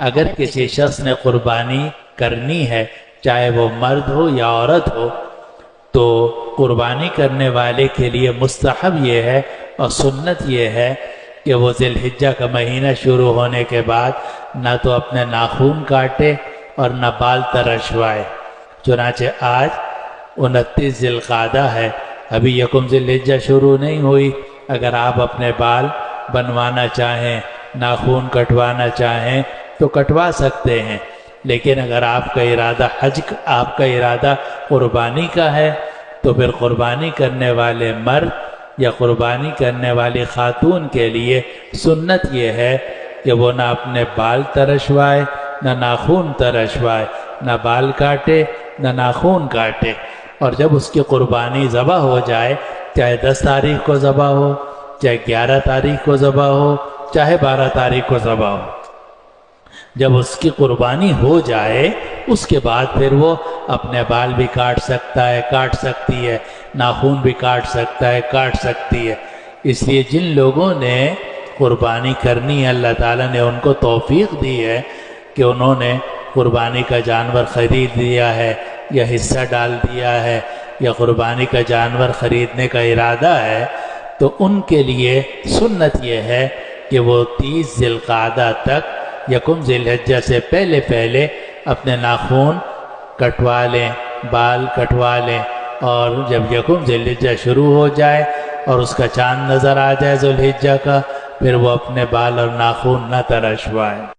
اگر کسی شخص نے قربانی کرنی ہے، چاہے وہ مرد ہو یا عورت ہو، تو قربانی کرنے والے کے لیے مستحب یہ ہے اور سنت یہ ہے کہ وہ ذی الحجہ کا مہینہ شروع ہونے کے بعد نہ تو اپنے ناخن کاٹے اور نہ بال ترشوائے۔ چنانچہ آج 29 ذی القعدہ ہے، ابھی یکم ذی الحجہ شروع نہیں ہوئی۔ اگر آپ اپنے بال بنوانا چاہیں، ناخن کٹوانا چاہیں تو کٹوا سکتے ہیں، لیکن اگر آپ کا ارادہ قربانی کا ہے تو پھر قربانی کرنے والے مرد یا قربانی کرنے والی خاتون کے لیے سنت یہ ہے کہ وہ نہ اپنے بال ترشوائے، نہ ناخن ترشوائے، نہ بال کاٹے نہ ناخن کاٹے، اور جب اس کی قربانی ذبح ہو جائے، چاہے 10 تاریخ کو ذبح ہو، چاہے 11 تاریخ کو ذبح ہو، چاہے 12 تاریخ کو ذبح ہو، جب اس کی قربانی ہو جائے اس کے بعد پھر وہ اپنے بال بھی کاٹ سکتا ہے، کاٹ سکتی ہے، ناخن بھی کاٹ سکتا ہے، کاٹ سکتی ہے۔ اس لیے جن لوگوں نے قربانی کرنی ہے، اللہ تعالیٰ نے ان کو توفیق دی ہے کہ انہوں نے قربانی کا جانور خرید لیا ہے یا حصہ ڈال دیا ہے یا قربانی کا جانور خریدنے کا ارادہ ہے، تو ان کے لیے سنت یہ ہے کہ وہ 30 ذی القعدہ تک یکم ذی الحجہ سے پہلے اپنے ناخن کٹوا لیں، بال کٹوا لیں، اور جب یکم ذی الحجہ شروع ہو جائے اور اس کا چاند نظر آ جائے ذی الحجہ کا، پھر وہ اپنے بال اور ناخن نہ ترشوائے۔